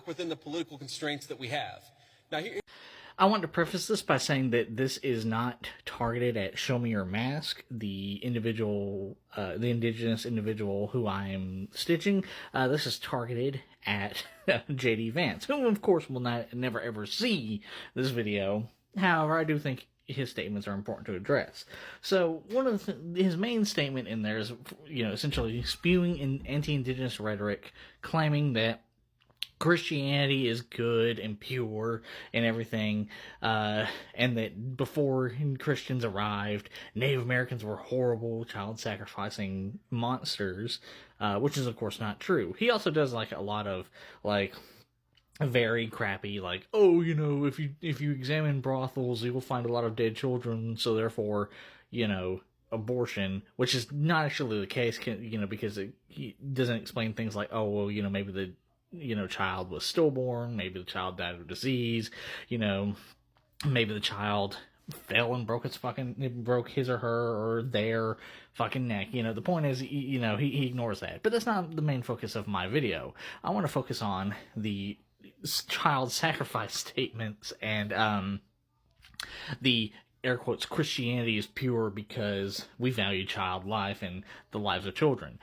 within the political constraints that we have. Now, I want to preface this by saying that this is not targeted at Show Me Your Mask, the individual, the indigenous individual who I am stitching. This is targeted at JD Vance, who of course will never ever see this video. However, I do think his statements are important to address. So one of his main statement in there is, essentially spewing in anti-indigenous rhetoric, claiming that Christianity is good and pure and everything, and that before Christians arrived, Native Americans were horrible, child-sacrificing monsters, which is, of course, not true. He also does, a lot of, very crappy, if you examine brothels, you will find a lot of dead children, so therefore, abortion, which is not actually the case, because he doesn't explain things like, maybe the child was stillborn, maybe the child died of disease, maybe the child fell and broke his or her or their fucking neck. The point is, he ignores that. But that's not the main focus of my video. I want to focus on the child sacrifice statements and the air quotes Christianity is pure because we value child life and the lives of children.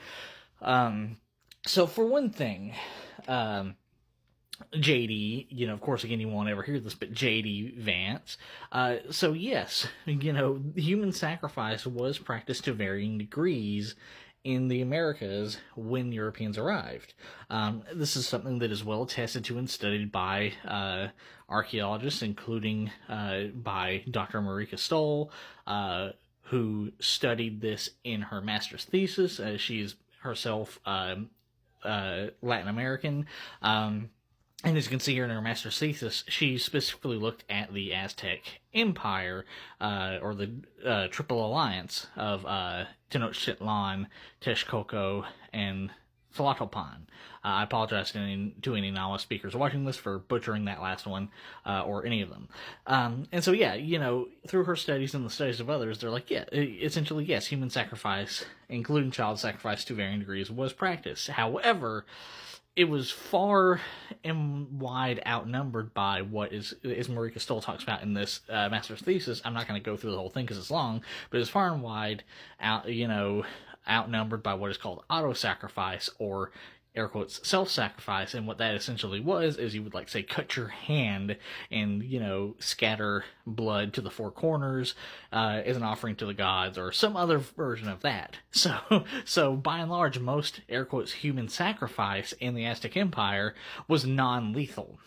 So for one thing, JD, of course, again, you won't ever hear this, but JD Vance. So yes, human sacrifice was practiced to varying degrees in the Americas when Europeans arrived. This is something that is well attested to and studied by archaeologists, including by Dr. Marika Stoll, who studied this in her master's thesis. She's herself Latin American. And as you can see here in her master's thesis, she specifically looked at the Aztec Empire, or the Triple Alliance of Tenochtitlan, Texcoco, and Tlacopan. I apologize to any Nahua speakers watching this for butchering that last one, or any of them. And so, through her studies and the studies of others, they're like, essentially, yes, human sacrifice, including child sacrifice to varying degrees, was practiced. However, it was far and wide outnumbered by what is, as Marika Stoll talks about in this master's thesis. I'm not going to go through the whole thing because it's long, but it's far and wide outnumbered by what is called auto-sacrifice, or air quotes self-sacrifice. And what that essentially was is you would say cut your hand and scatter blood to the four corners as an offering to the gods, or some other version of that. So by and large, most air quotes human sacrifice in the Aztec Empire was non-lethal.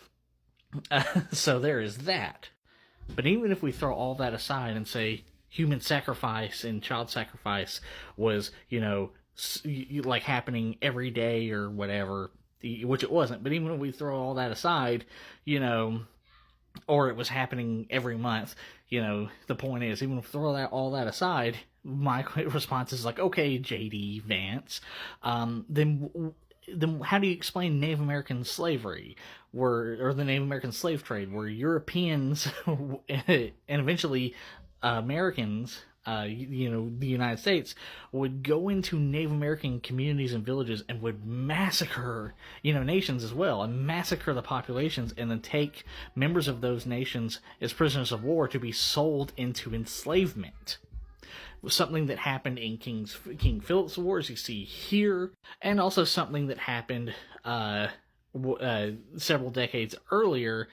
So there is that. But even if we throw all that aside and say human sacrifice and child sacrifice was happening every day or whatever, which it wasn't, but even when we throw all that aside, or it was happening every month, the point is, even if we throw all that aside, my response is okay, JD Vance, then how do you explain Native American slavery, or the Native American slave trade, where Europeans and eventually Americans, the United States, would go into Native American communities and villages and would massacre, nations as well, and massacre the populations, and then take members of those nations as prisoners of war to be sold into enslavement. Something that happened in King Philip's War, as you see here, and also something that happened several decades later,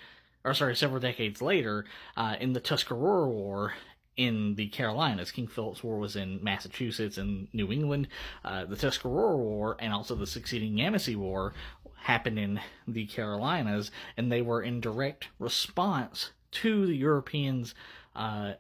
in the Tuscarora War in the Carolinas. King Philip's War was in Massachusetts and New England. The Tuscarora War and also the succeeding Yamasee War happened in the Carolinas, and they were in direct response to the Europeans'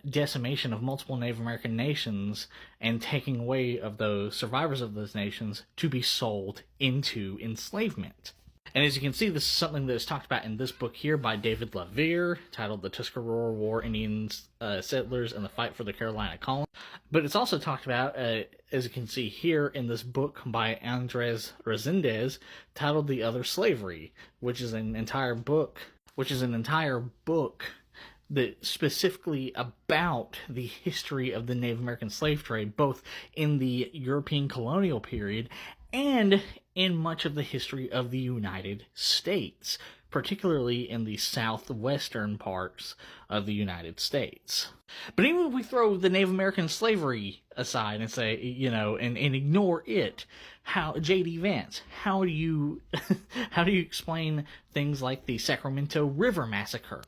decimation of multiple Native American nations and taking away of those survivors of those nations to be sold into enslavement. And as you can see, this is something that is talked about in this book here by David Vere, titled The Tuscarora War, Indians, Settlers, and the Fight for the Carolina Colonies. But it's also talked about, as you can see here, in this book by Andres Resendez, titled The Other Slavery, which is an entire book that specifically about the history of the Native American slave trade, both in the European colonial period and in much of the history of the United States particularly in the southwestern parts of the United States. But even if we throw the Native American slavery aside and say, and ignore it, how, JD Vance, how do you explain things like the Sacramento River Massacre,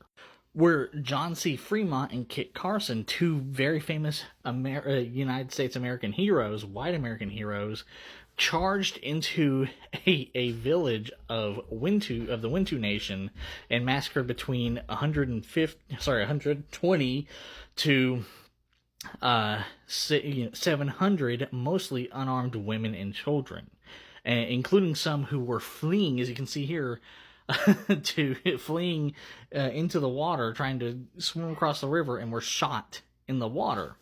where John C. Fremont and Kit Carson, two very famous United States American heroes, white American heroes, charged into a village of the Wintu Nation and massacred between 120 to 700 mostly unarmed women and children, including some who were fleeing, as you can see here, fleeing into the water, trying to swim across the river, and were shot in the water.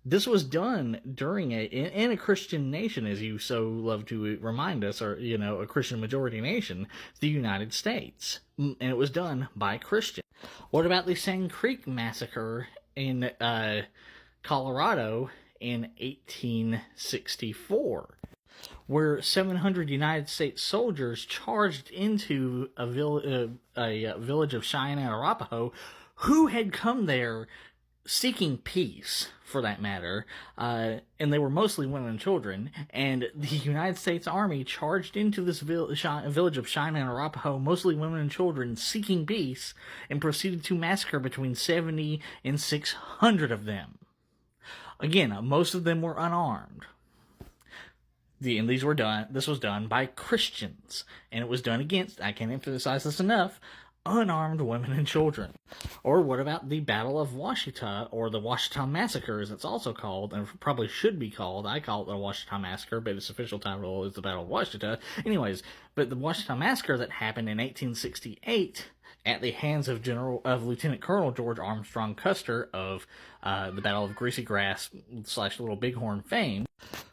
This was done during in a Christian nation, as you so love to remind us, or, a Christian majority nation, the United States. And it was done by Christians. What about the Sand Creek Massacre in Colorado in 1864? Where 700 United States soldiers charged into a village of Cheyenne and Arapaho, who had come there seeking peace, for that matter, and they were mostly women and children, and the United States Army charged into this village of Cheyenne and Arapaho, mostly women and children, seeking peace, and proceeded to massacre between 70 and 600 of them. Again, most of them were unarmed. And this was done by Christians, and it was done against, I can't emphasize this enough, unarmed women and children. Or what about the Battle of Washita, or the Washita Massacre, as it's also called, and probably should be called? I call it the Washita Massacre, but its official title is the Battle of Washita. Anyways, but the Washita Massacre that happened in 1868 at the hands of Lieutenant Colonel George Armstrong Custer of the Battle of Greasy Grass / Little Bighorn fame,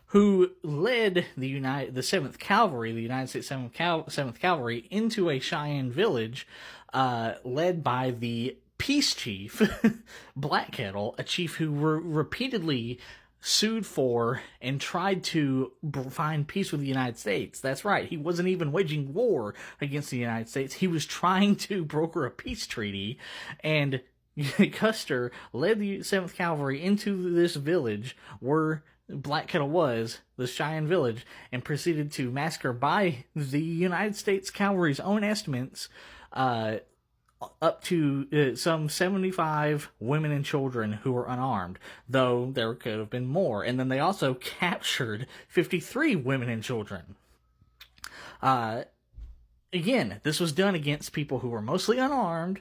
who led the 7th Cavalry, the United States 7th Cavalry, into a Cheyenne village, led by the peace chief, Black Kettle, a chief who repeatedly sued for and tried to find peace with the United States. That's right, he wasn't even waging war against the United States. He was trying to broker a peace treaty, and Custer led the 7th Cavalry into this village where Black Kettle was, the Cheyenne village, and proceeded to massacre, by the United States Cavalry's own estimates, up to some 75 women and children who were unarmed, though there could have been more. And then they also captured 53 women and children. Again, this was done against people who were mostly unarmed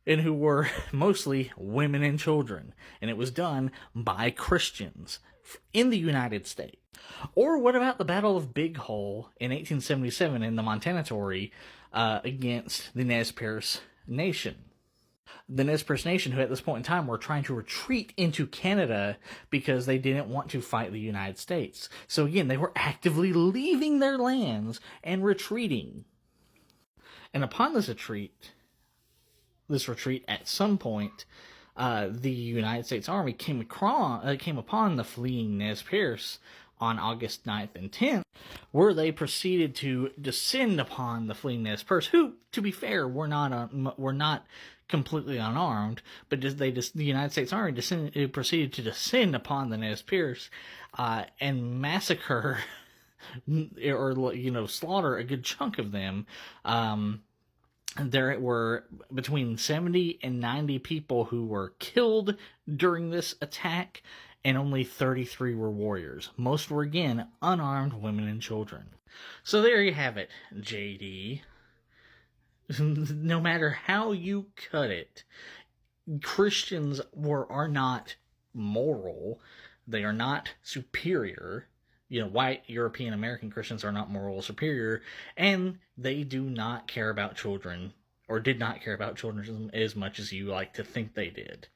and who were mostly women and children. And it was done by Christians in the United States. Or what about the Battle of Big Hole in 1877 in the Montana Territory against the Nez Perce Nation? The Nez Perce Nation, who at this point in time were trying to retreat into Canada because they didn't want to fight the United States. So again, they were actively leaving their lands and retreating. And upon this retreat at some point, the United States Army came upon the fleeing Nez Perce on August 9th and 10th, where they proceeded to descend upon the fleeing Nez Perce, who, to be fair, were not completely unarmed, but the United States Army proceeded to descend upon the Nez Perce and massacre or slaughter a good chunk of them. There were between 70 and 90 people who were killed during this attack, and only 33 were warriors. Most were, again, unarmed women and children. So there you have it, JD. No matter how you cut it, Christians are not moral. They are not superior. White European American Christians are not moral superior, and they do not care about children, or did not care about children as much as you like to think they did.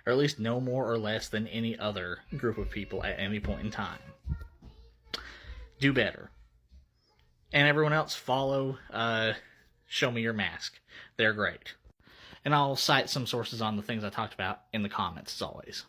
Or at least no more or less than any other group of people at any point in time. Do better. And everyone else, follow Show Me Your Mask. They're great. And I'll cite some sources on the things I talked about in the comments, as always.